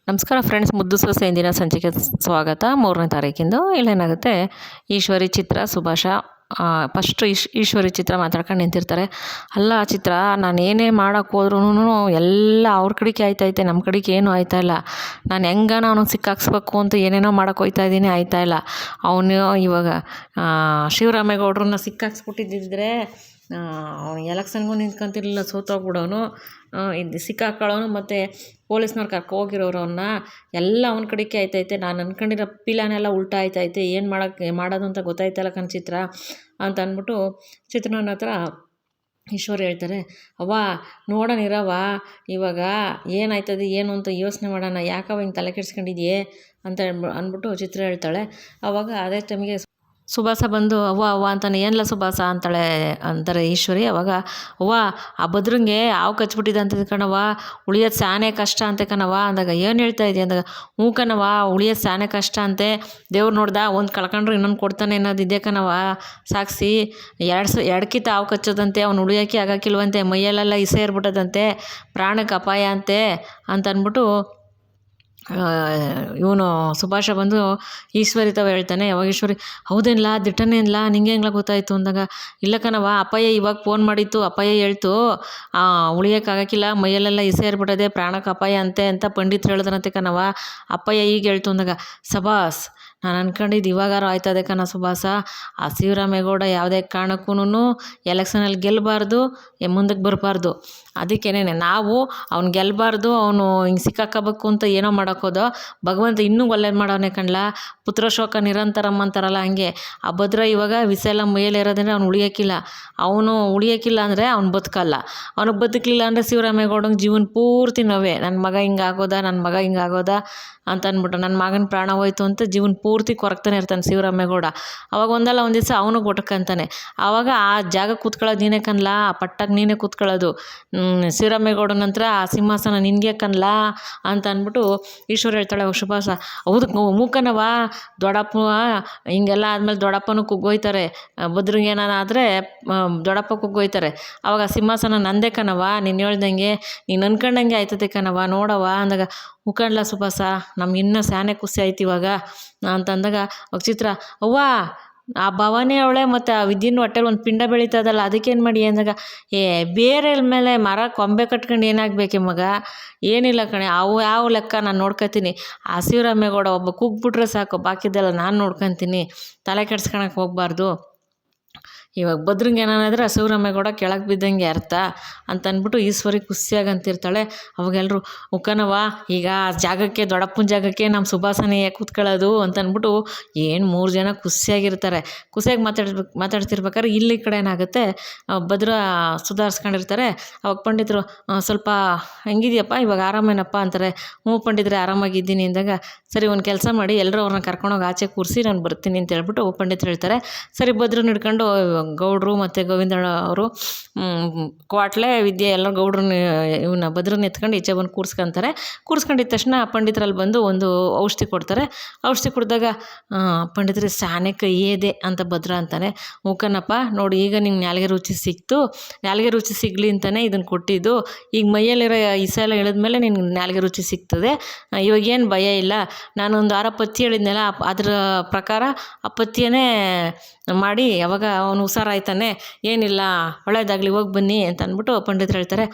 ನಮಸ್ಕಾರ ಫ್ರೆಂಡ್ಸ್, ಮುದ್ದು ಸೊಸೆ ಇಂದಿನ ಸಂಚಿಕೆ ಸ್ವಾಗತ. 3ನೇ ತಾರೀಕಿಂದು ಇಲ್ಲೇನಾಗುತ್ತೆ, ಈಶ್ವರಿ ಚಿತ್ರ ಸುಭಾಷ ಫಸ್ಟು ಈಶ್ವರಿ ಚಿತ್ರ ಮಾತಾಡ್ಕೊಂಡು ನಿಂತಿರ್ತಾರೆ. ಅಲ್ಲ ಚಿತ್ರ, ನಾನು ಏನೇ ಮಾಡೋಕ್ಕೆ ಹೋದ್ರೂ ಎಲ್ಲ ಅವ್ರ ಕಡೆಗೆ ಆಯ್ತೈತೆ, ನಮ್ಮ ಕಡೆಗೆ ಏನೂ ಆಯ್ತಾಯಿಲ್ಲ. ನಾನು ಹೆಂಗಾನ ಅವನಿಗೆ ಸಿಕ್ಕಾಕ್ಸ್ಬೇಕು ಅಂತ ಏನೇನೋ ಮಾಡೋಕ್ಕೆ ಹೋಗ್ತಾ ಇದ್ದೀನಿ, ಆಯ್ತಾಯಿಲ್ಲ. ಅವನು ಇವಾಗ ಶಿವರಾಮೇಗೌಡ್ರನ್ನ ಸಿಕ್ಕಾಕ್ಸ್ಬಿಟ್ಟಿದ್ದಿದ್ರೆ ಅವನು ಎಲೆಕ್ಷನ್ಗೂ ನಿಂತ್ಕೊಂತಿರ್ಲಿಲ್ಲ, ಸೋತೋಗ್ಬಿಡೋನು, ಇದು ಸಿಕ್ಕಾಕೊಳ್ಳೋನು. ಮತ್ತು ಪೊಲೀಸ್ನವ್ರು ಹೋಗಿರೋರು ಅವನ್ನ ಎಲ್ಲ ಅವನ ಕಡೆಗೆ ಆಯ್ತೈತೆ. ನಾನು ಅಂದ್ಕೊಂಡಿರೋ ಪಿಲಾನೆಲ್ಲ ಉಲ್ಟಾ ಆಯ್ತೈತೆ, ಏನು ಮಾಡೋದು ಅಂತ ಗೊತ್ತಾಯ್ತಲ್ಲ ಚಿತ್ರ ಅಂತ ಅಂದ್ಬಿಟ್ಟು ಚಿತ್ರನ ಹತ್ರ ಈಶ್ವರಿ ಹೇಳ್ತಾರೆ. ಅವ್ವ ನೋಡೋಣಿರವ, ಇವಾಗ ಏನಾಯ್ತದೆ ಏನು ಅಂತ ಯೋಚನೆ ಮಾಡೋಣ, ಯಾಕವ ಹಿಂಗೆ ತಲೆ ಕೆಡ್ಸ್ಕೊಂಡಿದ್ಯೆ ಅಂತ ಅಂದ್ಬಿಟ್ಟು ಚಿತ್ರ ಹೇಳ್ತಾಳೆ. ಆವಾಗ ಅದೇ ಟೈಮಿಗೆ ಸುಭಾಸ ಬಂದು ಅವ್ವ ಅವ್ವ ಅಂತಾನೆ, ಏನಿಲ್ಲ ಸುಭಾಸ ಅಂತಾರೆ ಈಶ್ವರಿ. ಅವಾಗ ಅವ್ವ ಆ ಭದ್ರಂಗೆ ಹಾವು ಕಚ್ಬಿಟ್ಟಿದೆ ಅಂತದ ಕಣವ, ಉಳಿಯೋದು ಸಾನೇ ಕಷ್ಟ ಅಂತೆ ಕಣವ ಅಂದಾಗ, ಏನು ಹೇಳ್ತಾ ಇದೆಯಾ ಅಂದಾಗ, ಹ್ಞೂ ಕಣವ ಉಳಿಯೋದು ಸಾನೇ ಕಷ್ಟ ಅಂತೆ, ದೇವ್ರು ನೋಡ್ದ ಒಂದು ಕಳ್ಕೊಂಡ್ರೆ ಇನ್ನೊಂದು ಕೊಡ್ತಾನೆ ಅನ್ನೋದಿದೆ ಕಣವ ಸಾಕ್ಷಿ. ಎರಡ್ಕಿತ ಹಾವು ಕಚ್ಚೋದಂತೆ, ಅವ್ನು ಉಳಿಯೋಕ್ಕೆ ಆಗೋಕ್ಕಿಲ್ವಂತೆ, ಮೈಯಲ್ಲೆಲ್ಲ ಇಸೆ ಇರ್ಬಿಟ್ಟದಂತೆ, ಪ್ರಾಣಕ್ಕೆ ಅಪಾಯ ಅಂತೆ ಅಂತ ಅಂದ್ಬಿಟ್ಟು ಇವನು ಸುಭಾಷ ಬಂದು ಈಶ್ವರಿ ತವ ಹೇಳ್ತಾನೆ. ಅವಾಗ ಈಶ್ವರಿ, ಹೌದೇನಿಲ್ಲ ದಿಟ್ಟನೇನಿಲ್ಲ, ನಿಂಗೆ ಹೆಂಗ್ಲ ಗೊತ್ತಾಯಿತು ಅಂದಾಗ, ಇಲ್ಲ ಕಣವ ಅಪ್ಪಯ್ಯ ಇವಾಗ ಫೋನ್ ಮಾಡಿತ್ತು, ಅಪ್ಪಯ್ಯ ಹೇಳ್ತು ಉಳಿಯೋಕ್ಕಾಗಕ್ಕಿಲ್ಲ, ಮೈಯಲ್ಲೆಲ್ಲ ಇಸೆ ಇರ್ಬಿಟ್ಟದೆ, ಪ್ರಾಣಕ್ಕೆ ಅಪಾಯ ಅಂತೆ ಅಂತ ಪಂಡಿತರು ಹೇಳಿದ್ರಂತೆ ಕಣವ, ಅಪ್ಪಯ್ಯ ಈಗ ಹೇಳ್ತು ಅಂದಾಗ, ಸಬಾಸ್, ನಾನು ಅಂದ್ಕೊಂಡಿದ್ದು ಇವಾಗಾರು ಆಯ್ತದೆ ಕಣ ಸುಭಾಸ. ಆ ಶಿವರಾಮೇಗೌಡ ಯಾವುದೇ ಕಾರಣಕ್ಕೂ ಎಲೆಕ್ಷನಲ್ಲಿ ಗೆಲ್ಲಬಾರ್ದು, ಮುಂದಕ್ಕೆ ಬರಬಾರ್ದು. ಅದಕ್ಕೇನೆ ನಾವು ಅವ್ನು ಗೆಲ್ಲಬಾರ್ದು, ಅವನು ಹಿಂಗೆ ಸಿಕ್ಕಾಕೋಬೇಕು ಅಂತ ಏನೋ ಮಾಡೋಕ್ಕೋದೋ, ಭಗವಂತ ಇನ್ನೂ ಒಳ್ಳೇದು ಮಾಡೋನೆ ಕಣ್ಲ, ಪುತ್ರಶೋಕ ನಿರಂತರಂ ಅಂತಾರಲ್ಲ ಹಂಗೆ. ಆ ಭದ್ರ ಇವಾಗ ವಿಷ ಎಲ್ಲ ಮೈಯಲ್ಲಿ ಇರೋದಂದರೆ ಅವ್ನು ಅವನು ಉಳಿಯೋಕ್ಕಿಲ್ಲ ಅಂದರೆ ಅವ್ನು ಬದುಕಲ್ಲ. ಅವ್ನಿಗೆ ಬದುಕಲಿಲ್ಲ ಅಂದರೆ ಶಿವರಾಮೇಗೌಡಂಗೆ ಜೀವನ ಪೂರ್ತಿ ನೋವೇ, ನನ್ನ ಮಗ ಹಿಂಗಾಗೋದ ಅಂತ ಅಂದ್ಬಿಟ್ಟು, ನನ್ನ ಮಗನ ಪ್ರಾಣ ಹೋಯ್ತು ಅಂತ ಜೀವನ ಪೂರ್ತಿ ಕೊರಗ್ತಾನೆ ಇರ್ತಾನೆ ಶಿವರಾಮೇಗೌಡ. ಅವಾಗ ಒಂದಲ್ಲ ಒಂದು ದಿವಸ ಅವನು ಗೊಟ್ಟಕ್ಕಂತಾನೆ. ಆವಾಗ ಆ ಜಾಗ ಕೂತ್ಕೊಳ್ಳೋದು ನೀನೇ ಕನ್ಲ, ಆ ಪಟ್ಟಾಗ ನೀನೇ ಕೂತ್ಕೊಳ್ಳೋದು, ಶಿವರಾಮೇಗೌಡನ ನಂತರ ಆ ಸಿಂಹಾಸನ ನಿನಗೆ ಕನ್ಲ ಅಂತ ಅಂದ್ಬಿಟ್ಟು ಈಶ್ವರ ಹೇಳ್ತಾಳೆ. ಸುಭಾಸ, ಹೌದು ಮೂಕನವ, ದೊಡ್ಡಪ್ಪ ಹಿಂಗೆಲ್ಲ ಆದಮೇಲೆ ದೊಡ್ಡಪ್ಪನೂ ಕುಗ್ಗೋಯ್ತಾರೆ, ಭದ್ರಂಗೆ ಏನಾದರೆ ದೊಡ್ಡಪ್ಪ ಕುಗ್ಗೋಯ್ತಾರೆ, ಅವಾಗ ಸಿಂಹಾಸನ ನಂದೇ ಕಣವ, ನೀನು ಹೇಳ್ದಂಗೆ ನೀನು ಅನ್ಕೊಂಡಂಗೆ ಆಯ್ತದೆ ಕಣವ ನೋಡವ ಅಂದಾಗ, ಮುಖಂಡ್ಲ ಸುಭಾಸ, ನಮ್ಗೆ ಇನ್ನೂ ಸ್ಯಾನೆ ಖುಷಿ ಆಯ್ತು ಇವಾಗ ಅಂತಂದಾಗ ಚಿತ್ರ, ಅವ್ವ ಆ ಭವಾನಿ ಅವಳೆ ಮತ್ತು ಆ ವಿದ್ಯೆನ ಹೊಟ್ಟೆಲಿ ಒಂದು ಪಿಂಡ ಬೆಳೀತದಲ್ಲ, ಅದಕ್ಕೇನು ಮಾಡಿ ಅಂದಾಗ, ಬೇರೆ ಮೇಲೆ ಮರ ಕೊಂಬೆ ಕಟ್ಕೊಂಡು ಏನಾಗಬೇಕೆ ಮಗ, ಏನಿಲ್ಲ ಕಣೆ, ಅವು ಯಾವ ಲೆಕ್ಕ ನಾನು ನೋಡ್ಕೊತೀನಿ, ಆ ಶಿವರಾಮೇಗೌಡ ಒಬ್ಬ ಕುಗ್ಬಿಟ್ರೆ ಸಾಕು, ಬಾಕಿದೆಲ್ಲ ನಾನು ನೋಡ್ಕೊತೀನಿ, ತಲೆ ಕೆಡ್ಸ್ಕೊಳಕ್ಕೆ ಹೋಗ್ಬಾರ್ದು. ಇವಾಗ ಭದ್ರಂಗೆ ಏನಾದ್ರೆ ಶಿವರಾಮೇಗೌಡ ಕೆಳಗೆ ಬಿದ್ದಂಗೆ ಅರ್ಥ ಅಂತ ಅಂದ್ಬಿಟ್ಟು ಈಶ್ವರಿ ಖುಷಿಯಾಗಿ ಅಂತಿರ್ತಾಳೆ. ಅವಾಗೆಲ್ಲರೂ ಉಕ್ಕನವ ಈಗ ಜಾಗಕ್ಕೆ, ದೊಡ್ಡಪ್ಪನ ಜಾಗಕ್ಕೆ ನಮ್ಮ ಸುಭಾಸನೆ ಕೂತ್ಕೊಳ್ಳೋದು ಅಂತ ಅಂದ್ಬಿಟ್ಟು ಏನು 3 ಜನ ಖುಷಿಯಾಗಿರ್ತಾರೆ. ಖುಷಿಯಾಗಿ ಮಾತಾಡ್ತಿರ್ಬೇಕಾದ್ರೆ ಇಲ್ಲಿ ಕಡೆ ಏನಾಗುತ್ತೆ, ಭದ್ರ ಸುಧಾರಿಸ್ಕೊಂಡಿರ್ತಾರೆ. ಅವಾಗ ಪಂಡಿತರು ಸ್ವಲ್ಪ ಹೆಂಗಿದೆಯಪ್ಪ ಇವಾಗ ಆರಾಮೇನಪ್ಪ ಅಂತಾರೆ. ಹ್ಞೂ ಪಂಡಿತರೆ ಆರಾಮಾಗಿದ್ದೀನಿ ಅಂದಾಗ, ಸರಿ ಒಂದು ಕೆಲಸ ಮಾಡಿ ಎಲ್ಲರೂ ಅವ್ರನ್ನ ಕರ್ಕೊಂಡೋಗಿ ಆಚೆ ಕೂರಿಸಿ ನಾನು ಬರ್ತೀನಿ ಅಂತ ಹೇಳ್ಬಿಟ್ಟು ಪಂಡಿತರು ಹೇಳ್ತಾರೆ. ಸರಿ ಭದ್ರನ್ನ ಹಿಡ್ಕೊಂಡು ಗೌಡ್ರು ಮತ್ತು ಗೋವಿಂದಣ್ಣ ಅವರು, ಕ್ವಾಟ್ಲೆ ವಿದ್ಯೆ ಎಲ್ಲ ಗೌಡ್ರನ್ನ ಇವನ್ನ ಭದ್ರನ್ನ ಎತ್ಕೊಂಡು ಈಚೆ ಬಂದು ಕೂರಿಸ್ಕೊಂಡಿದ್ದ ತಕ್ಷಣ ಪಂಡಿತರಲ್ಲಿ ಬಂದು ಒಂದು ಔಷಧಿ ಕೊಡ್ತಾರೆ. ಔಷಧಿ ಕುಡಿದಾಗ ಪಂಡಿತರಿಗೆ ಸಾನೆ ಕೈಯೇದೆ ಅಂತ ಭದ್ರ ಅಂತಾನೆ. ಮೂಕನಪ್ಪ ನೋಡಿ, ಈಗ ನಿಂಗೆ ನಾಲಿಗೆ ರುಚಿ ಸಿಕ್ತು, ನಾಲಿಗೆ ರುಚಿ ಸಿಗಲಿ ಅಂತಲೇ ಇದನ್ನು ಕೊಟ್ಟಿದ್ದು, ಈಗ ಮೈಯಲ್ಲಿರೋ ಇಸ ಎಲ್ಲ ಇಳಿದ್ಮೇಲೆ ನಿನ್ಗೆ ನಾಲಿಗೆ ರುಚಿ ಸಿಗ್ತದೆ, ಇವಾಗೇನು ಭಯ ಇಲ್ಲ. ನಾನೊಂದು 6 ಪಥ್ಯ ಹೇಳಿದ್ನಲ್ಲ, ಅದರ ಪ್ರಕಾರ ಆ ಪಥ್ಯನೇ ಮಾಡಿ ಯಾವಾಗ ಅವನು ಹುಷಾರಾಯ್ತಾನೆ, ಏನಿಲ್ಲ ಒಳ್ಳೇದಾಗಲಿ ಹೋಗಿ ಬನ್ನಿ ಅಂತ ಅಂದ್ಬಿಟ್ಟು ಪಂಡಿತರು ಹೇಳ್ತಾರೆ.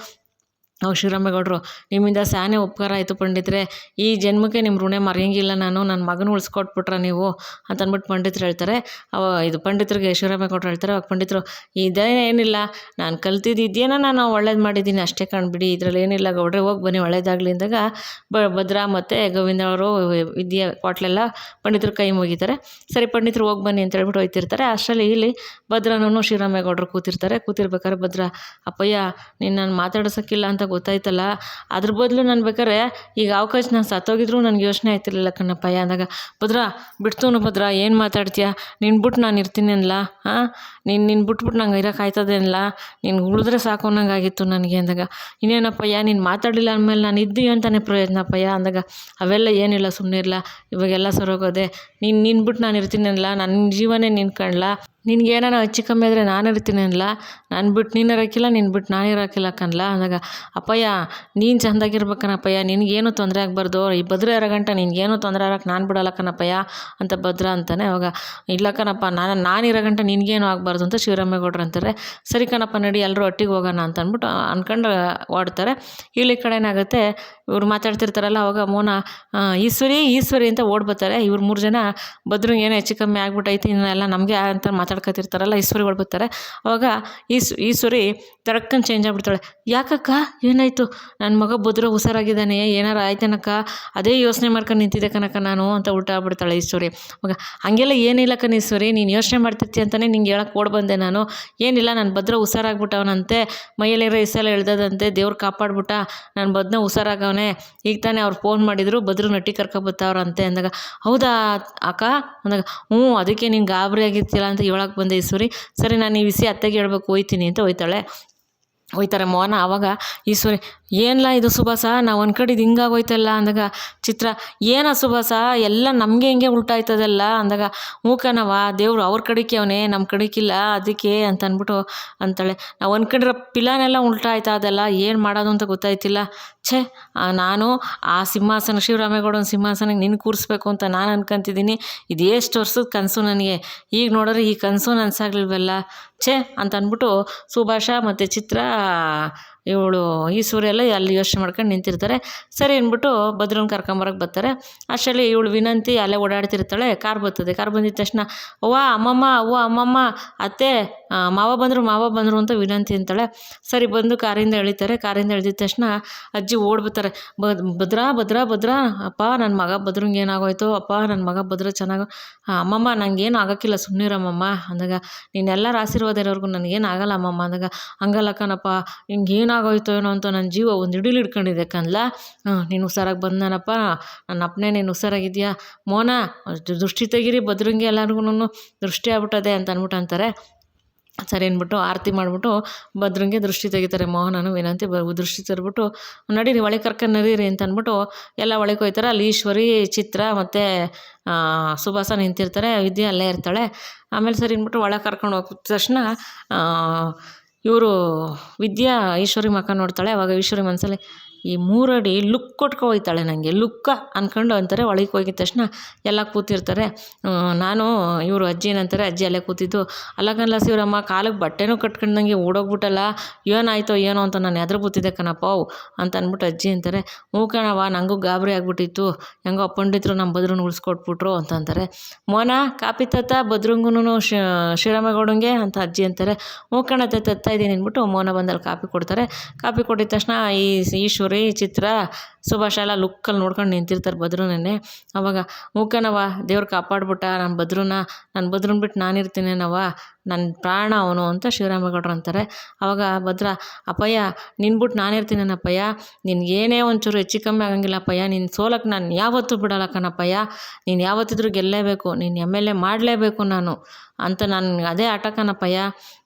ಅವಾಗ ಶಿವರಾಮೇಗೌಡರು, ನಿಮ್ಮಿಂದ ಸಾನೆ ಉಪಕಾರ ಆಯಿತು ಪಂಡಿತರೆ, ಈ ಜನ್ಮಕ್ಕೆ ನಿಮ್ಮ ಋಣ ಮರೆಯಂಗಿಲ್ಲ ನಾನು, ನನ್ನ ಮಗನ ಉಳಿಸ್ಕೊಟ್ಬಿಟ್ರೆ ನೀವು ಅಂತ ಅಂದ್ಬಿಟ್ಟು ಪಂಡಿತರು ಹೇಳ್ತಾರೆ. ಇದು ಪಂಡಿತರಿಗೆ ಶಿವರಾಮೇಗೌಡರು ಹೇಳ್ತಾರೆ. ಅವಾಗ ಪಂಡಿತರು, ಇದೇನಿಲ್ಲ, ನಾನು ಕಲ್ತಿದ್ದೇನೋ ನಾನು ಒಳ್ಳೇದು ಮಾಡಿದ್ದೀನಿ ಅಷ್ಟೇ ಕಾಣ್ಬಿಡಿ, ಇದರಲ್ಲಿ ಏನಿಲ್ಲ ಗೌಡ್ರೆ, ಹೋಗಿ ಬನ್ನಿ ಒಳ್ಳೇದಾಗಲಿ ಅಂದಾಗ ಭದ್ರ ಮತ್ತು ಗೋವಿಂದ ಅವರು ವಿದ್ಯೆ ಕ್ವಾಟ್ಲೆಲ್ಲ ಪಂಡಿತರು ಕೈ ಮುಗಿತಾರೆ. ಸರಿ ಪಂಡಿತರು ಹೋಗಿ ಬನ್ನಿ ಅಂತ ಹೇಳ್ಬಿಟ್ಟು ಹೋಗ್ತಿರ್ತಾರೆ. ಅಷ್ಟರಲ್ಲಿ ಇಲ್ಲಿ ಭದ್ರನೂ ಶಿವರಾಮೇಗೌಡರು ಕೂತಿರ್ಬೇಕಾದ್ರೆ ಭದ್ರ, ಅಪ್ಪಯ್ಯ ನೀನು ನಾನು ಮಾತಾಡ್ಸೋಕ್ಕಿಲ್ಲ ಅಂತ ಗೊತ್ತಾಯ್ತಲ್ಲ, ಅದ್ರ ಬದಲು ನಾನು ಬೇಕಾದ್ರೆ ಈಗ ಅವಕಾಶ ನಾನು ಸತ್ತೋಗಿದ್ರು ನನಗೆ ಯೋಚನೆ ಆಯ್ತಿರ್ಲಿಲ್ಲ ಕಣ್ಣಪ್ಪಯ್ಯ ಅಂದಾಗ, ಭದ್ರ ಬಿಡ್ತೂನು ಭದ್ರ, ಏನು ಮಾತಾಡ್ತೀಯ, ನಿನ್ನ ಬಿಟ್ಟು ನಾನು ಇರ್ತೀನಿ ಅನ್ಲ, ನೀನು ಬಿಟ್ಬಿಟ್ಟು ನಂಗೆ ಇರೋಕ್ಕಾಯ್ತದೆ ಅನ್ಲ, ನೀನು ಉಳಿದ್ರೆ ಸಾಕು ಅನ್ನಂಗಾಗಿತ್ತು ನನಗೆ ಅಂದಾಗ, ಇನ್ನೇನಪ್ಪಯ್ಯ ನೀನು ಮಾತಾಡಲಿಲ್ಲ ಅಂದಮೇಲೆ ನಾನು ಇದ್ದು ಅಂತಾನೆ ಪ್ರಯೋಜನಪ್ಪಯ್ಯ ಅಂದಾಗ, ಅವೆಲ್ಲ ಏನಿಲ್ಲ ಸುಮ್ಮನೆ ಇರಲ್ಲ, ಇವಾಗೆಲ್ಲ ಸರೋಗೋದೆ, ನೀನು ಬಿಟ್ಟು ನಾನು ಇರ್ತೀನಿ ಅನ್ಲ, ನನ್ನ ಜೀವನೇ ನಿನ್ನ ಕಣ್ಲ, ನಿನ್ಗೇನಾನ ಹೆಚ್ಚು ಕಮ್ಮಿ ಆದರೆ ನಾನು ಇರ್ತೀನಿ ಅನ್ಲ, ನಾನು ಬಿಟ್ಟು ನೀನು ಇರೋಕ್ಕಿಲ್ಲ, ನೀನು ಬಿಟ್ಟು ನಾನು ಇರೋಕ್ಕಿಲ್ಲ ಕನ್ಲ ಅಂದಾಗ, ಅಪ್ಪಯ್ಯ ನೀನು ಚೆಂದಾಗಿರ್ಬೇಕನಪ್ಪಯ್ಯ, ನಿನಗೇನು ತೊಂದರೆ ಆಗಬಾರ್ದು, ಈ ಭದ್ರ ಇರೋ ಗಂಟ ನಿನಗೇನು ತೊಂದರೆ ಆಗಕ್ಕೆ ನಾನು ಬಿಡಲ್ಲ ಕಣಪ್ಪಯ್ಯ ಅಂತ ಭದ್ರ ಅಂತಾನೆ. ಅವಾಗ ಇಲ್ಲ ಕಣಪ್ಪ, ನಾನು ಇರೋ ಗಂಟ ನಿನಗೇನು ಆಗಬಾರ್ದು ಅಂತ ಶಿವರಾಮೇಗೌಡರು ಅಂತಾರೆ. ಸರಿ ಕಣಪ್ಪ ನಡಿ ಎಲ್ಲರೂ ಒಟ್ಟಿಗೆ ಹೋಗೋಣ ಅಂತ ಅಂದ್ಬಿಟ್ಟು ಅಂದ್ಕೊಂಡು ಓಡ್ತಾರೆ. ಇಲ್ಲಿ ಕಡೆನಾಗುತ್ತೆ, ಇವ್ರು ಮಾತಾಡ್ತಿರ್ತಾರಲ್ಲ ಅವಾಗ ಮೋನ ಈಶ್ವರಿ ಅಂತ ಓಡ್ಬರ್ತಾರೆ. ಇವ್ರು 3 ಜನ ಭದ್ರಂಗೆ ಏನೋ ಹೆಚ್ಚು ಕಮ್ಮಿ ಆಗ್ಬಿಟ್ಟೈತಿ ಇನ್ನೆಲ್ಲ ನಮಗೆ ಅಂತ ಮಾತಾಡ್ಕೊತಿರ್ತಾರಲ್ಲ, ಈಶ್ವರಿ ಓಡ್ಬರ್ತಾರೆ. ಅವಾಗ ಈಶ್ವರಿ ತಡಕ್ಕಂಡು ಚೇಂಜ್ ಆಗ್ಬಿಡ್ತಾಳೆ. ಯಾಕಕ್ಕ ಏನಾಯಿತು, ನನ್ನ ಮಗ ಭದ್ರ ಹುಷಾರಾಗಿದ್ದಾನೆ, ಏನಾರು ಆಯ್ತೇನಕ್ಕ, ಅದೇ ಯೋಚನೆ ಮಾಡ್ಕೊಂಡು ನಿಂತಿದ್ದೆ ಕನಕ ನಾನು ಅಂತ ಉಲ್ಟಾ ಆಗ್ಬಿಡ್ತಾಳೆ ಈಶ್ವರಿ. ಅವಾಗ ಹಂಗೆಲ್ಲ ಏನಿಲ್ಲ ಕಣ ಈಶ್ವರಿ, ನೀನು ಯೋಚನೆ ಮಾಡ್ತಿರ್ತೀಯ ಅಂತಲೇ ನಿಂಗೆ ಹೇಳಕ್ಕೆ ಓಡ್ ಬಂದೆ ನಾನು. ಏನಿಲ್ಲ, ನನ್ನ ಭದ್ರ ಹುಷಾರಾಗ್ಬಿಟ್ಟವನಂತೆ, ಮೈಯಲ್ಲಿರೋ ಇಸೆಲ್ಲ ಇಳ್ದದಂತೆ, ದೇವ್ರು ಕಾಪಾಡ್ಬಿಟ್ಟ, ನನ್ನ ಭದ್ನ ಹುಷಾರಾಗವನೆ, ಈಗ ತಾನೇ ಅವ್ರು ಫೋನ್ ಮಾಡಿದ್ರು ಭದ್ರ ನಟ್ಟಿ ಕರ್ಕೊಬತ್ತವ್ರಂತೆ ಅಂದಾಗ, ಹೌದಾ ಅಕ್ಕ ಅಂದಾಗ, ಅದಕ್ಕೆ ನೀನು ಗಾಬರಿ ಆಗಿರ್ತಿಲ್ಲ ಅಂತ ಹೇಳಕ್ಕೆ ಬಂದೆ ಈಶ್ವರಿ. ಸರಿ ನಾನು ಈ ವಿಷಯ ಅತ್ತೆಗೆ ಹೇಳ್ಬೇಕು, ಹೋಯ್ತೀನಿ ಅಂತ ಹೋಯ್ತಾರೆ ಮೋಹನ. ಆವಾಗ ಈಶ್ವರಿ, ಏನಿಲ್ಲ ಇದು ಸುಭಾಸ, ನಾವು ಅಂದ್ಕೊಂಡಿದ್ದು ಹಿಂಗಾಗೋಯ್ತಲ್ಲ ಅಂದಾಗ, ಚಿತ್ರ ಏನ ಸುಭಾಸ ಎಲ್ಲ ನಮಗೆ ಹಿಂಗೆ ಉಲ್ಟಾಯ್ತದಲ್ಲ ಅಂದಾಗ, ಮೂಕನವ ದೇವ್ರು ಅವ್ರ ಕಡೆಗೆ ಅವನೇ, ನಮ್ಮ ಕಡೆಗಿಲ್ಲ ಅದಕ್ಕೆ ಅಂತ ಅಂದ್ಬಿಟ್ಟು ಅಂತಾಳೆ. ನಾವು ಅಂದ್ಕೊಂಡಿರೋ ಪಿಲಾನೆಲ್ಲ ಉಲ್ಟಾಯ್ತಾ ಅದೆಲ್ಲ, ಏನು ಮಾಡೋದು ಅಂತ ಗೊತ್ತಾಯ್ತಿಲ್ಲ. ಛೇ, ನಾನು ಆ ಸಿಂಹಾಸನ ಶಿವರಾಮೇಗೌಡನ ಸಿಂಹಾಸನಕ್ಕೆ ನಿನ್ನ ಕೂರಿಸ್ಬೇಕು ಅಂತ ನಾನು ಅನ್ಕೊಂತಿದ್ದೀನಿ, ಇದು ಎಷ್ಟು ವರ್ಷದ ಕನಸು ನನಗೆ, ಈಗ ನೋಡಿದ್ರೆ ಈ ಕನಸು ನನಸಾಗ್ಲಿಲ್ವಲ್ಲ, ಛೇ ಅಂತ ಅಂದ್ಬಿಟ್ಟು ಸುಭಾಷ ಮತ್ತು ಚಿತ್ರ ಇವಳು ಈಶ್ವರಿ ಎಲ್ಲ ಅಲ್ಲಿ ಯೋಚನೆ ಮಾಡ್ಕೊಂಡು ನಿಂತಿರ್ತಾರೆ. ಸರಿ ಅಂದ್ಬಿಟ್ಟು ಭದ್ರನ ಕರ್ಕೊಂಬರಕ್ಕೆ ಬರ್ತಾರೆ. ಅಷ್ಟರಲ್ಲಿ ಇವಳು ವಿನಂತಿ ಅಲ್ಲೇ ಓಡಾಡ್ತಿರ್ತಾಳೆ. ಕಾರ್ ಬರ್ತದೆ. ಕಾರ್ ಬಂದಿದ್ದ ತಕ್ಷಣ, ಅವ್ವ ಅಮ್ಮಮ್ಮ ಅತ್ತೆ, ಮಾವ ಬಂದರು ಅಂತ ವಿನಂತಿ ಅಂತಾಳೆ. ಸರಿ ಬಂದು ಕಾರಿಂದ ಇಳಿತಾರೆ. ಕಾರಿಂದ ಇಳಿದಿದ್ದ ತಕ್ಷಣ ಅಜ್ಜಿ ಓಡ್ಬರ್ತಾರೆ. ಭದ್ರ ಅಪ್ಪ ನನ್ನ ಮಗ ಭದ್ರಂಗೆ ಏನಾಗೋಯ್ತು, ಅಪ್ಪ ನನ್ನ ಮಗ ಭದ್ರ ಚೆನ್ನಾಗೋ, ಅಮ್ಮಮ್ಮ ನನಗೇನು ಆಗೋಕ್ಕಿಲ್ಲ ಸುಮ್ಮನಿರಮ್ಮಮ್ಮ ಅಂದಾಗ, ನೀನೆಲ್ಲರ ಆಶೀರ್ವಾದ ಇರೋರ್ಗು ನನಗೇನು ಆಗಲ್ಲ ಅಮ್ಮಮ್ಮ ಅಂದಾಗ, ಹಂಗಲ್ಲ ಕಣಪ್ಪ, ಹಿಂಗೇನಾಗೋಯ್ತು ಏನೋ ಅಂತ ನನ್ನ ಜೀವ ಒಂದು ಹಿಡಿಲಿ ಹಿಡ್ಕೊಂಡಿದ್ದೆ ಕನ್ಲ, ನೀನು ಹುಷಾರಾಗಿ ಬಂದನಪ್ಪ, ನನ್ನ ಅಪ್ಪನೇ ನೀನು ಹುಷಾರಾಗಿದ್ಯಾ ಮೋನ, ದೃಷ್ಟಿ ತೆಗೀರಿ ಭದ್ರಂಗೆ ಎಲ್ಲರಿಗೂ ದೃಷ್ಟಿ ಆಗ್ಬಿಟ್ಟದೆ ಅಂತ ಅಂದ್ಬಿಟ್ಟು ಅಂತಾರೆ. ಸರಿ ಅಂದ್ಬಿಟ್ಟು ಆರತಿ ಮಾಡಿಬಿಟ್ಟು ಭದ್ರಂಗೆ ದೃಷ್ಟಿ ತೆಗಿತಾರೆ. ಮೋಹನನು ವಿನಂತಿ ದೃಷ್ಟಿ ತರ್ಬಿಟ್ಟು, ನಡೀರಿ ಒಳಗೆ ಕರ್ಕೊಂಡು ನಡೀರಿ ಅಂತ ಅಂದ್ಬಿಟ್ಟು ಎಲ್ಲ ಒಳಗೆ ಹೋಯ್ತಾರೆ. ಅಲ್ಲಿ ಈಶ್ವರಿ, ಚಿತ್ರ ಮತ್ತು ಸುಭಾಸ ನಿಂತಿರ್ತಾರೆ. ವಿದ್ಯೆ ಅಲ್ಲೇ ಇರ್ತಾಳೆ. ಆಮೇಲೆ ಸರಿ ಅಂದ್ಬಿಟ್ಟು ಒಳಗೆ ಕರ್ಕೊಂಡು ಹೋಗಿದ ತಕ್ಷಣ ಇವರು ವಿದ್ಯಾ ಈಶ್ವರಿ ಮಕ್ಕ ನೋಡ್ತಾಳೆ. ಅವಾಗ ಈಶ್ವರಿ ಮನಸ್ಸಲ್ಲಿ, ಈ 3 ಅಡಿ ಲುಕ್ ಕೊಟ್ಕೊ ಹೋಯ್ತಾಳೆ ನನಗೆ, ಲುಕ್ಕ ಅಂದ್ಕೊಂಡು ಅಂತಾರೆ. ಒಳಗೆ ಹೋಗಿದ ತಕ್ಷಣ ಎಲ್ಲ ಕೂತಿರ್ತಾರೆ. ನಾನು ಇವರು ಅಜ್ಜಿ ಏನಂತಾರೆ, ಅಜ್ಜಿ ಅಲ್ಲೇ ಕೂತಿದ್ದು, ಅಲ್ಲಕಲ್ಲ ಶಿವರಮ್ಮ ಕಾಲಿಗೆ ಬಟ್ಟೆನೂ ಕಟ್ಕೊಂಡಂಗೆ ಓಡೋಗ್ಬಿಟ್ಟಲ್ಲ, ಏನಾಯ್ತೋ ಏನೋ ಅಂತ ನಾನು ಎದುರು ಕೂತಿದ್ದೆ ಕಣಪ್ಪ ಅಂತ ಅಂದ್ಬಿಟ್ಟು ಅಜ್ಜಿ ಅಂತಾರೆ. ಕಣವ ನನಗೂ ಗಾಬರಿ ಆಗ್ಬಿಟ್ಟಿತ್ತು, ಹೆಂಗೋ ಪಂಡಿತರು ನಮ್ಮ ಭದ್ರನ ಉಳಿಸ್ಕೊಟ್ಬಿಟ್ರು ಅಂತ ಅಂತಾರೆ. ಮೋನ ಕಾಪಿ ತತ್ತ ಭದ್ರಂಗೂ ಶ್ರೀರಾಮೇಗೌಡಂಗೆ ಅಂತ ಅಜ್ಜಿ ಅಂತಾರೆ. ಕಣತ್ತೆ ತತ್ತಾ ಇದ್ದೀನಿ ಅಂದ್ಬಿಟ್ಟು ಮೋನ ಬಂದಲ್ಲಿ ಕಾಪಿ ಕೊಡ್ತಾರೆ. ಕಾಪಿ ಕೊಟ್ಟಿದ ತಕ್ಷಣ ಈ ಈಶ್ವರಿ, ಚಿತ್ರ, ಸುಭಾಷ ಎಲ್ಲ ಲುಕ್ಕಲ್ಲಿ ನೋಡ್ಕೊಂಡು ನಿಂತಿರ್ತಾರೆ ಭದ್ರನೇ. ಅವಾಗ ಮೂಕನವ ದೇವ್ರು ಕಾಪಾಡ್ಬಿಟ್ಟ ನನ್ನ ಭದ್ರನ ಬಿಟ್ಟು ನಾನಿರ್ತೀನೇನವ, ನನ್ನ ಪ್ರಾಣ ಅವನು ಅಂತ ಶಿವರಾಮೇಗೌಡರು ಅಂತಾರೆ. ಅವಾಗ ಭದ್ರ, ಅಪ್ಪಯ್ಯ ನಿನ್ಬಿಟ್ಟು ನಾನಿರ್ತೀನೇನಪ್ಪಯ್ಯ, ನಿನ್ಗೇನೇ ಒಂಚೂರು ಹೆಚ್ಚು ಕಮ್ಮಿ ಆಗಂಗಿಲ್ಲ ಅಪ್ಪಯ್ಯ, ನಿನ್ನ ಸೋಲಕ್ಕೆ ನಾನು ಯಾವತ್ತೂ ಬಿಡಲ್ಲ ಕಣಪ್ಪಯ್ಯ, ನೀನು ಯಾವತ್ತಿದ್ರೂ ಗೆಲ್ಲೇಬೇಕು, ನೀನು MLA ಮಾಡಲೇಬೇಕು ನಾನು ಅಂತ ನಾನು ಅದೇ ಆಟ ಕಣಪ್ಪಯ್ಯ,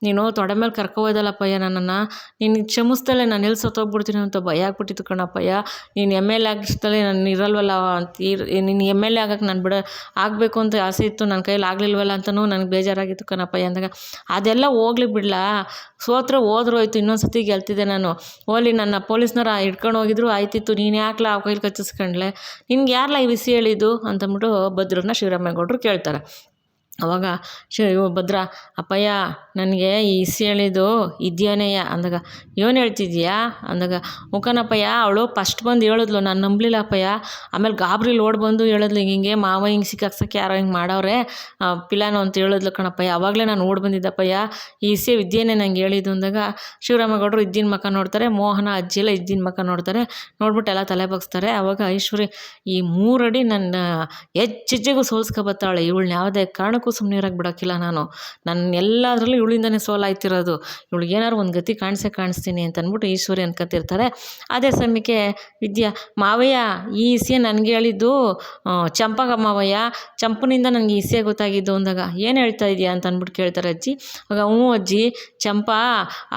ನೀನು ತೊಡೆ ಮೇಲೆ ಕರ್ಕೋಬೋದಲ್ಲಪ್ಪಯ್ಯ ನನ್ನನ್ನು, ನಿನ್ನ ಕ್ಷಮಿಸ್ದಲೆ ನಾನು ಎಲ್ಲಿ ಸತ್ತೋಗ್ಬಿಡ್ತೀನಿ ಅಂತ ಭಯ ಆಗ್ಬಿಟ್ಟಿತ್ತು ಕಣಪ್ಪಯ್ಯ, ನೀನು MLA ಆಗಿಸ್ತಲೇ ನಾನು ಇರಲ್ವಲ್ಲ ಅಂತ, ನೀನು MLA ಆಗಕ್ಕೆ ನಾನು ಆಗಬೇಕು ಅಂತ ಆಸೆ ಇತ್ತು, ನನ್ನ ಕೈಯಲ್ಲಿ ಆಗಲಿಲ್ವಲ್ಲ ಅಂತಲೂ ನನಗೆ ಬೇಜಾರಾಗಿತ್ತು ಕಣಪ್ಪಯ್ಯ ಅಂದಾಗ, ಅದೆಲ್ಲ ಹೋಗ್ಲಿ ಬಿಡಲಾ, ಸೋತ್ರೆ ಹೋಯ್ತು, ಇನ್ನೊಂದು ಸತಿ ಗೆಲ್ತಿದ್ದೆ ನಾನು, ಓಲಿ ನನ್ನ ಪೊಲೀಸ್ನವ್ರು ಹಿಡ್ಕೊಂಡು ಹೋಗಿದ್ರು ಆಯ್ತಿತ್ತು, ನೀನು ಯಾಕಲ ಆ ಕೈಲಿ ಕಚ್ಚಿಸ್ಕೊಂಡ್ಲೆ, ನಿನ್ಗೆ ಯಾರಲ್ಲ ಈ ವಿಷಯ ಹೇಳಿದ್ದು ಅಂತಂದ್ಬಿಟ್ಟು ಭದ್ರನ್ನ ಶಿವರಾಮೇಗೌಡರು ಕೇಳ್ತಾರೆ. ಅವಾಗ ಭದ್ರ, ಅಪ್ಪಯ್ಯ ನನಗೆ ಈ ಇಸಿ ಹೇಳಿದ್ದು ಇದ್ಯಾನೆಯ ಅಂದಾಗ, ಏನು ಹೇಳ್ತಿದ್ಯಾ ಅಂದಾಗ, ಮುಖನಪ್ಪಯ್ಯ ಅವಳು ಫಸ್ಟ್ ಬಂದು ಹೇಳಿದ್ಲು, ನಾನು ನಂಬಲಿಲ್ಲ ಅಪ್ಪಯ್ಯ, ಆಮೇಲೆ ಗಾಬರಿಲಿ ಓಡಿ ಬಂದು ಹೇಳಿದ್ಲು, ಹಿಂಗೆ ಮಾವ ಹಿಂಗೆ ಸಿಕ್ಕಾಕ್ಸಕ್ಕೆ ಯಾರೋ ಹಿಂಗೆ ಮಾಡವ್ರೆ ಪಿಲಾನು ಅಂತ ಹೇಳಿದ್ಲು ಕಣಪ್ಪಯ್ಯ, ಆವಾಗಲೇ ನಾನು ಓಡಿ ಬಂದಿದ್ದಪ್ಪಯ್ಯ, ಈ ಇಸಿ ವಿದ್ಯೆನೇ ನಂಗೆ ಹೇಳಿದ್ದು ಅಂದಾಗ, ಶಿವರಾಮೇಗೌಡರು ಇದ್ದಿನ ಮಕ್ಕ ನೋಡ್ತಾರೆ. ಮೋಹನ ಅಜ್ಜಿ ಎಲ್ಲ ಇದ್ದಿನ ಮಕ್ಕ ನೋಡ್ತಾರೆ. ನೋಡ್ಬಿಟ್ಟು ಎಲ್ಲ ತಲೆ ಬಗ್ಸ್ತಾರೆ. ಅವಾಗ ಐಶ್ವರ್ಯ, ಈ 3 ಅಡಿ ನನ್ನ ಹೆಜ್ಜೆಗೂ ಸೋಲ್ಸ್ಕೊಬತ್ತಾಳೆ, ಇವಳನ್ನ ಯಾವುದೇ ಕಾರಣಕ್ಕೂ ಸುಮ್ಮನೆ ಇರೋಕ್ಕೆ ಬಿಡೋಕ್ಕಿಲ್ಲ ನಾನು ಎಲ್ಲದರಲ್ಲೂ ಇವಳಿಂದನೇ ಸೋಲಾಯ್ತಿರೋದು, ಇವಳಿಗೆ ಏನಾದ್ರು ಒಂದು ಗತಿ ಕಾಣಿಸ್ತೀನಿ ಅಂತ ಅಂದ್ಬಿಟ್ಟು ಈಶ್ವರಿ ಅನ್ಕೊತಿರ್ತಾರೆ. ಅದೇ ಸಮಯಕ್ಕೆ ವಿದ್ಯಾ, ಮಾವಯ್ಯ ಈ ಇಸಿಯ ನನಗೆ ಹೇಳಿದ್ದು ಚಂಪಗ ಮಾವಯ್ಯ, ಚಂಪನಿಂದ ನನಗೆ ಇಸಿಯ ಗೊತ್ತಾಗಿದ್ದು ಅಂದಾಗ, ಏನು ಹೇಳ್ತಾ ಇದೆಯಾ ಅಂತ ಅಂದ್ಬಿಟ್ಟು ಕೇಳ್ತಾರೆ ಅಜ್ಜಿ. ಆಗ ಅಜ್ಜಿ, ಚಂಪಾ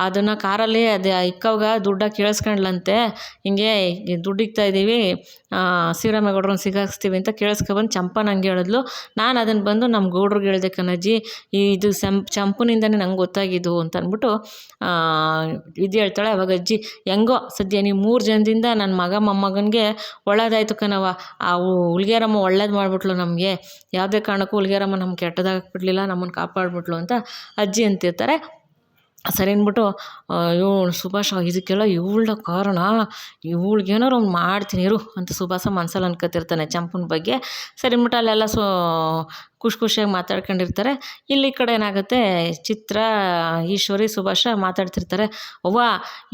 ಅದನ್ನು ಕಾರಲ್ಲಿ ಅದು ಇಕ್ಕವಾಗ ದುಡ್ಡ ಕೇಳಿಸ್ಕೊಂಡ್ಲಂತೆ, ಹಿಂಗೆ ದುಡ್ಡು ಇಕ್ತಾ ಇದ್ದೀವಿ ಶಿವರಾಮೇಗೌಡ್ರನ್ನ ಸಿಗಾಕ್ಸ್ತೀವಿ ಅಂತ ಕೇಳಿಸ್ಕೊಬಂದು ಚಂಪ ನಂಗೆ ಹೇಳಿದ್ಲು, ನಾನು ಅದನ್ನು ಬಂದು ನಮ್ಮ ಗೌಡ್ರಿಗೆ ಊರಿಗೆ ಹೇಳ್ದೆ ಕಣಜ್ಜಿ, ಇದು ಚಂಪುನಿಂದನೇ ನಂಗೆ ಗೊತ್ತಾಗಿದ್ದು ಅಂತ ಅಂದ್ಬಿಟ್ಟು ವಿದ್ಯೆ ಹೇಳ್ತಾಳೆ. ಅವಾಗ ಅಜ್ಜಿ, ಹೆಂಗೋ ಸದ್ಯ ನೀವು 3 ಜನದಿಂದ ನನ್ನ ಮಗ ಮೊಮ್ಮಗನಿಗೆ ಒಳ್ಳೇದಾಯ್ತು ಕಣವ, ಆ ಹುಲ್ಗೇರಮ್ಮ ಒಳ್ಳೇದು ಮಾಡಿಬಿಟ್ಲು ನಮಗೆ, ಯಾವುದೇ ಕಾರಣಕ್ಕೂ ಹುಲ್ಗೇರಮ್ಮ ನಮ್ಗೆ ಕೆಟ್ಟದಾಗ್ಬಿಡ್ಲಿಲ್ಲ, ನಮ್ಮನ್ನು ಕಾಪಾಡಿಬಿಟ್ಲು ಅಂತ ಅಜ್ಜಿ ಅಂತಿರ್ತಾರೆ. ಸರಿ ಅಂದ್ಬಿಟ್ಟು ಇವಳು ಸುಭಾಷ ಇದಕ್ಕೆಲ್ಲ ಇವಳ ಕಾರಣ, ಇವಳಿಗೇನಾರು ಒಂದು ಮಾಡ್ತೀನಿ ಇರು ಅಂತ ಸುಭಾಷ ಮನ್ಸಲ್ಲಿ ಅನ್ಕೋತಿರ್ತಾನೆ ಚಂಪನ ಬಗ್ಗೆ. ಸರಿ ಅಂದ್ಬಿಟ್ಟು ಅಲ್ಲೆಲ್ಲ ಖುಷಿಯಾಗಿ ಮಾತಾಡ್ಕೊಂಡಿರ್ತಾರೆ. ಇಲ್ಲಿ ಕಡೆ ಏನಾಗುತ್ತೆ, ಚಿತ್ರ, ಈಶ್ವರಿ, ಸುಭಾಷ ಮಾತಾಡ್ತಿರ್ತಾರೆ. ಅವ್ವ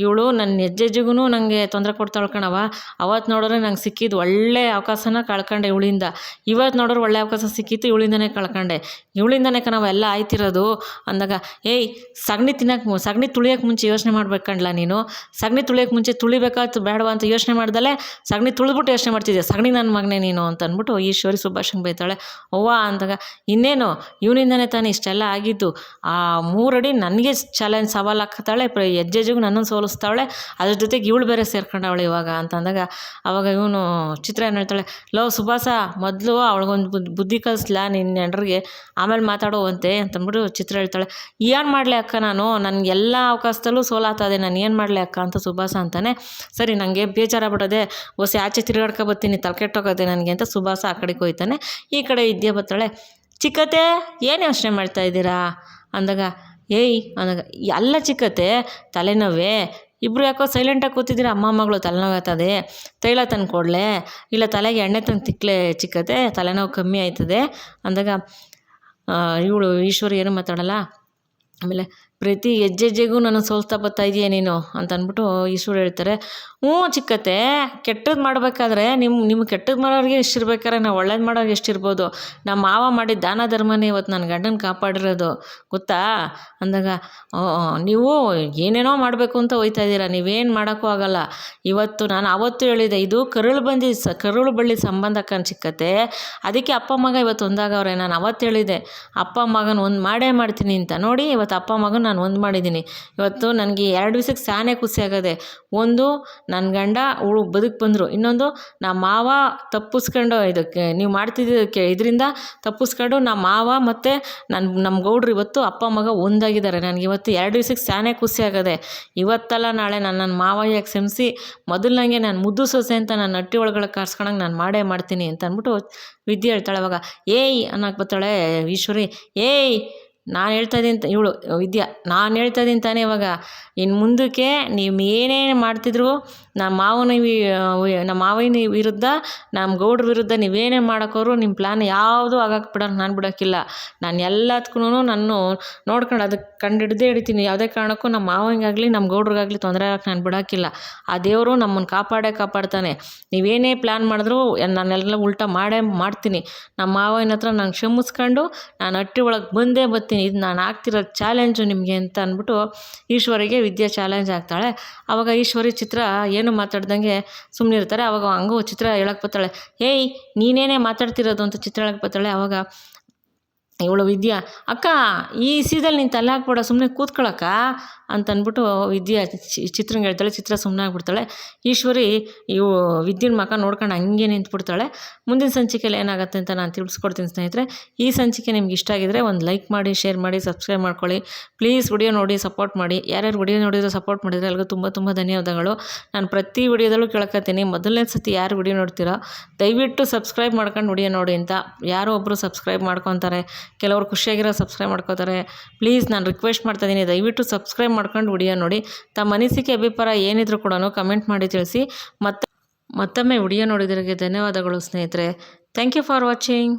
ಇವಳು ನನ್ನ ಹೆಜ್ಜೆಗೂ ನನಗೆ ತೊಂದರೆ ಕೊಡ್ತಾಳೆ ಕಣವ, ಅವತ್ತು ನೋಡಿದ್ರೆ ನಂಗೆ ಸಿಕ್ಕಿದ್ದು ಒಳ್ಳೆ ಅವಕಾಶನ ಕಳ್ಕೊಂಡೆ ಇವಳಿಂದ, ಇವತ್ತು ನೋಡಿದ್ರೆ ಒಳ್ಳೆ ಅವಕಾಶ ಸಿಕ್ಕಿತ್ತು ಇವಳಿಂದನೇ ಕಳ್ಕೊಂಡೆ, ಇವಳಿಂದನೇ ಕಣವ ಎಲ್ಲ ಆಯ್ತಿರೋದು ಅಂದಾಗ, ಏಯ್ ಸಗಣಿ ತುಳಿಯೋಕ್ಕೆ ಮುಂಚೆ ಯೋಚನೆ ಮಾಡ್ಬೇಕಂಡ್ಲ ನೀನು, ಸಗಣಿ ತುಳಿಯೋಕ್ಕೆ ಮುಂಚೆ ತುಳಿಬೇಕಾಯ್ತು ಬೇಡವಾ ಅಂತ ಯೋಚನೆ ಮಾಡ್ದಲೆ ಸಗಣಿ ತುಳಿದ್ಬಿಟ್ಟು ಯೋಚನೆ ಮಾಡ್ತಿದ್ದೆ, ಸಗಣಿ ನನ್ನ ಮಗನೇ ನೀನು ಅಂತ ಅಂದ್ಬಿಟ್ಟು ಈಶ್ವರಿ ಸುಭಾಷಂಗೆ ಬೈತಾಳೆ. ಅವ್ವ ಅಂದಾಗ, ಇನ್ನೇನು ಇವನಿಂದನೇ ತಾನೇ ಇಷ್ಟೆಲ್ಲ ಆಗಿದ್ದು, ಆ 3 ಅಡಿ ನನಗೆ ಸವಾಲು ಹಾಕ್ತಾಳೆ, ಹೆಜ್ಜೆಗೂ ನನ್ನನ್ನು ಸೋಲಿಸ್ತಾಳೆ, ಅದ್ರ ಜೊತೆಗೆ ಇವಳು ಬೇರೆ ಸೇರ್ಕೊಂಡವಳೆ ಇವಾಗ ಅಂತ ಅಂದಾಗ, ಅವಾಗ ಇವನು ಚಿತ್ರ ಏನು ಹೇಳ್ತಾಳೆ, ಲೋ ಸುಭಾಷ ಮೊದಲು ಅವಳಿಗೊಂದು ಬುದ್ಧಿ ಕಲಿಸ್ಲಾ ನಿನ್ನ ನೆಂಡ್ರಿಗೆ, ಆಮೇಲೆ ಮಾತಾಡೋವಂತೆ ಅಂತಂದ್ಬಿಟ್ಟು ಚಿತ್ರ ಹೇಳ್ತಾಳೆ. ಏನು ಮಾಡಲಿ ಅಕ್ಕ, ನನಗೆ ಎಲ್ಲ ಅವಕಾಶದಲ್ಲೂ ಸೋಲಾಗ್ತದೆ, ನಾನು ಏನು ಮಾಡಲಿ ಅಕ್ಕ ಅಂತ ಸುಭಾಷ ಅಂತಾನೆ. ಸರಿ ನನಗೆ ಬೇಜಾರಾಗ್ಬಿಟ್ಟದೆ, ಹೊಸ ಆಚೆ ತಿರುಗಾಡ್ಕೊ ಬರ್ತೀನಿ, ತಲೆಕೆಟ್ಟೋಗದೆ ನನಗೆ ಅಂತ ಸುಭಾಷ ಆ ಕಡೆಗೆ ಹೋಯ್ತಾನೆ. ಈ ಕಡೆ ವಿದ್ಯೆ ಬರ್ತಾಳೆ. ಚಿಕ್ಕತ್ತೆ ಏನು ಯೋಚನೆ ಮಾಡ್ತಾ ಇದ್ದೀರಾ ಅಂದಾಗ, ಏಯ್ ಅಂದಾಗ, ಅಲ್ಲ ಚಿಕ್ಕತ್ತೆ ತಲೆನೋವೇ, ಇಬ್ಬರು ಯಾಕೋ ಸೈಲೆಂಟಾಗಿ ಕೂತಿದ್ದೀರಾ, ಅಮ್ಮ ಮಗಳು ತಲೆನೋವಾಗ್ತದೆ, ತೈಲ ತಂದು ಕೊಡಲೆ, ಇಲ್ಲ ತಲೆಗೆ ಎಣ್ಣೆ ತಂದು ತಿಕ್ಕಲೆ ಚಿಕ್ಕತ್ತೆ, ತಲೆನೋವು ಕಮ್ಮಿ ಆಯ್ತದೆ ಅಂದಾಗ, ಇವಳು ಈಶ್ವರಿ ಏನು ಮಾತಾಡಲ್ಲ. ಆಮೇಲೆ ಪ್ರತಿ ಹೆಜ್ಜೆಗೂ ನಾನು ಸೋಲ್ತಾ ಬರ್ತಾ ಇದೆಯಾ ನೀನು ಅಂತ ಅಂದ್ಬಿಟ್ಟು ಈಶ್ವರ ಹೇಳ್ತಾರೆ. ಚಿಕ್ಕತ್ತೆ, ಕೆಟ್ಟದ್ದು ಮಾಡಬೇಕಾದ್ರೆ ನಿಮ್ಗೆ ಕೆಟ್ಟದ್ದು ಮಾಡೋರಿಗೆ ಎಷ್ಟಿರ್ಬೇಕಾರೆ ನಾವು ಒಳ್ಳೇದು ಮಾಡೋರಿಗೆ ಎಷ್ಟಿರ್ಬೋದು, ನಮ್ಮ ಮಾವ ಮಾಡಿದ ದಾನ ಧರ್ಮನೇ ಇವತ್ತು ನನ್ನ ಗಂಡನ ಕಾಪಾಡಿರೋದು ಗೊತ್ತಾ ಅಂದಾಗ, ನೀವು ಏನೇನೋ ಮಾಡಬೇಕು ಅಂತ ಹೋಯ್ತಾ ಇದ್ದೀರಾ, ನೀವೇನು ಮಾಡೋಕ್ಕೂ ಆಗಲ್ಲ. ಇವತ್ತು ನಾನು ಆವತ್ತು ಹೇಳಿದೆ, ಇದು ಕರುಳು ಬಳ್ಳಿ ಸಂಬಂಧ ಚಿಕ್ಕತ್ತೆ, ಅದಕ್ಕೆ ಅಪ್ಪ ಮಗ ಇವತ್ತು ಒಂದಾಗವ್ರೆ. ನಾನು ಅವತ್ತು ಹೇಳಿದೆ ಅಪ್ಪ ಮಗನ ಒಂದು ಮಾಡೇ ಮಾಡ್ತೀನಿ ಅಂತ, ನೋಡಿ ಇವತ್ತು ಅಪ್ಪ ಮಗನ ನಾನು ಒಂದು ಮಾಡಿದ್ದೀನಿ. ಇವತ್ತು ನನಗೆ 2 ದಿವಸಕ್ಕೆ ಸಾನೇ ಖುಷಿ ಆಗದೆ, ಒಂದು ನನ್ನ ಗಂಡ ಬದುಕು ಬಂದರು, ಇನ್ನೊಂದು ನಮ್ಮ ಮಾವ ತಪ್ಪಿಸ್ಕೊಂಡು ಇದಕ್ಕೆ ನೀವು ಮಾಡ್ತಿದ್ದಕ್ಕೆ ಇದರಿಂದ ತಪ್ಪಿಸ್ಕೊಂಡು ನಮ್ಮ ಮಾವ ಮತ್ತು ನಮ್ಮ ಗೌಡ್ರು ಇವತ್ತು ಅಪ್ಪ ಮಗ ಒಂದಾಗಿದ್ದಾರೆ. ನನಗೆ ಇವತ್ತು 2 ದಿವಸಕ್ಕೆ ಸಾನೇ ಖುಷಿ ಆಗದೆ, ಇವತ್ತಲ್ಲ ನಾಳೆ ನನ್ನ ಮಾವಯ್ಯ ಕ್ಷಮಿಸಿ ಮೊದಲಂಗೆ ನಾನು ಮುದ್ದು ಸೊಸೆ ಅಂತ ನಾನು ಹಟ್ಟಿ ಒಳಗಡೆ ಕಾರ್ಸ್ಕೊಳಂಗೆ ನಾನು ಮಾಡೇ ಮಾಡ್ತೀನಿ ಅಂತ ಅಂದ್ಬಿಟ್ಟು ವಿದ್ಯೆ ಹೇಳ್ತಾಳೆ. ಅವಾಗ ಏಯ್ ಅನ್ನಕ್ಕೆ ಬರ್ತಾಳೆ ಈಶ್ವರಿ. ಏಯ್ ನಾನು ಹೇಳ್ತಾ ಇದ್ದೀನಿ ಇವಳು ವಿದ್ಯಾ, ನಾನು ಹೇಳ್ತಾ ಇದ್ದೀನಿ ತಾನೇ, ಇವಾಗ ಇನ್ನು ಮುಂದಕ್ಕೆ ನೀವು ಏನೇನು ಮಾಡ್ತಿದ್ರು ನಮ್ಮ ಮಾವನ ವಿರುದ್ಧ, ನಮ್ಮ ಗೌಡ್ರ ವಿರುದ್ಧ ನೀವೇನೇ ಮಾಡೋಕೋರು ನಿಮ್ಮ ಪ್ಲ್ಯಾನ್ ಯಾವುದೂ ಆಗಕ್ಕೆ ಬಿಡೋಕೆ ನಾನು ಬಿಡೋಕ್ಕಿಲ್ಲ. ನಾನು ಎಲ್ಲದಕ್ಕೂ ನಾನು ನೋಡ್ಕೊಂಡು ಅದಕ್ಕೆ ಕಂಡಿಡ್ದೇ ಹಿಡಿತೀನಿ. ಯಾವುದೇ ಕಾರಣಕ್ಕೂ ನಮ್ಮ ಮಾವಂಗಾಗಲಿ ನಮ್ಮ ಗೌಡ್ರಿಗಾಗಲಿ ತೊಂದರೆ ಆಗಕ್ಕೆ ನಾನು ಬಿಡೋಕ್ಕಿಲ್ಲ. ಆ ದೇವರು ನಮ್ಮನ್ನು ಕಾಪಾಡ್ತಾನೆ. ನೀವೇನೇ ಪ್ಲ್ಯಾನ್ ಮಾಡಿದ್ರು ನಾನೆಲ್ಲ ಉಲ್ಟಾ ಮಾಡ್ತೀನಿ. ನಮ್ಮ ಮಾವನ ಹತ್ರ ನಾನು ಕ್ಷಮಿಸ್ಕೊಂಡು ನಾನು ಹಟ್ಟಿ ಒಳಗೆ ಬಂದೇ ಬರ್ತೀನಿ, ಇದು ನಾನು ಆಗ್ತಿರೋ ಚಾಲೆಂಜು ನಿಮಗೆ ಅಂತ ಅಂದ್ಬಿಟ್ಟು ಈಶ್ವರಿಗೆ ವಿದ್ಯೆ ಚಾಲೆಂಜ್ ಆಗ್ತಾಳೆ. ಆವಾಗ ಈಶ್ವರಿ ಚಿತ್ರ ಏನು ಮಾತಾಡ್ದಂಗೆ ಸುಮ್ಮನೆ ಇರ್ತಾರೆ. ಆವಾಗ ಹಂಗೂ ಚಿತ್ರ ಹೇಳಕ್ಕೆ ಬರ್ತಾಳೆ. ಏಯ್ ನೀನೇನೇ ಮಾತಾಡ್ತಿರೋದು ಅಂತ ಚಿತ್ರ ಹೇಳಕ್ಕೆ ಬರ್ತಾಳೆ. ಆವಾಗ ಇವಳು ವಿದ್ಯಾ, ಅಕ್ಕ ಈ ಸೀದಲ್ಲಿ ನೀನು ತಲೆ ಹಾಕ್ಬೇಡ, ಸುಮ್ಮನೆ ಕೂತ್ಕೊಳಕ್ಕ ಅಂತಂದ್ಬಿಟ್ಟು ವಿದ್ಯಾ ಚಿತ್ರಂಗೆ ಹೇಳ್ತಾಳೆ. ಚಿತ್ರ ಸುಮ್ಮನೆ ಆಗ್ಬಿಡ್ತಾಳೆ. ಈಶ್ವರಿ ವಿದ್ಯನ ಮಕ್ಕ ನೋಡ್ಕೊಂಡು ಹಂಗೆ ನಿಂತ್ಬಿಡ್ತಾಳೆ. ಮುಂದಿನ ಸಂಚಿಕೆಯಲ್ಲಿ ಏನಾಗುತ್ತೆ ಅಂತ ನಾನು ತಿಳಿಸ್ಕೊಡ್ತೀನಿ ಸ್ನೇಹಿತರೆ. ಈ ಸಂಚಿಕೆ ನಿಮ್ಗೆ ಇಷ್ಟ ಆಗಿದ್ರೆ ಒಂದು ಲೈಕ್ ಮಾಡಿ, ಶೇರ್ ಮಾಡಿ, ಸಬ್ಸ್ಕ್ರೈಬ್ ಮಾಡ್ಕೊಳ್ಳಿ ಪ್ಲೀಸ್. ವಿಡಿಯೋ ನೋಡಿ ಸಪೋರ್ಟ್ ಮಾಡಿ. ಯಾರ್ಯಾರು ವಿಡಿಯೋ ನೋಡಿದ್ರೆ ಸಪೋರ್ಟ್ ಮಾಡಿದರೆ ಎಲ್ರಿಗೂ ತುಂಬ ಧನ್ಯವಾದಗಳು. ನಾನು ಪ್ರತಿ ವಿಡಿಯೋದಲ್ಲೂ ಕೇಳ್ಕೊತೀನಿ, ಮೊದಲನೇ ಸತಿ ಯಾರು ವಿಡಿಯೋ ನೋಡ್ತೀರೋ ದಯವಿಟ್ಟು ಸಬ್ಸ್ಕ್ರೈಬ್ ಮಾಡ್ಕೊಂಡು ವಿಡಿಯೋ ನೋಡಿ ಅಂತ. ಯಾರೋ ಒಬ್ಬರು ಸಬ್ಸ್ಕ್ರೈಬ್ ಮಾಡ್ಕೊತಾರೆ, ಕೆಲವರು ಖುಷಿಯಾಗಿರೋ ಸಬ್ಸ್ಕ್ರೈಬ್ ಮಾಡ್ಕೋತಾರೆ. ಪ್ಲೀಸ್ ನಾನು ರಿಕ್ವೆಸ್ಟ್ ಮಾಡ್ತಾಯಿದ್ದೀನಿ, ದಯವಿಟ್ಟು ಸಬ್ಸ್ಕ್ರೈಬ್ ಮಾಡ್ಕೊಂಡು ವಿಡಿಯೋ ನೋಡಿ. ತಮ್ಮ ಅನಿಸಿಕೆ ಅಭಿಪ್ರಾಯ ಏನಿದ್ರು ಕೂಡ ಕಮೆಂಟ್ ಮಾಡಿ ತಿಳಿಸಿ. ಮತ್ತೊಮ್ಮೆ ವಿಡಿಯೋ ನೋಡಿದ್ರಿಗೆ ಧನ್ಯವಾದಗಳು ಸ್ನೇಹಿತರೆ. Thank you for watching.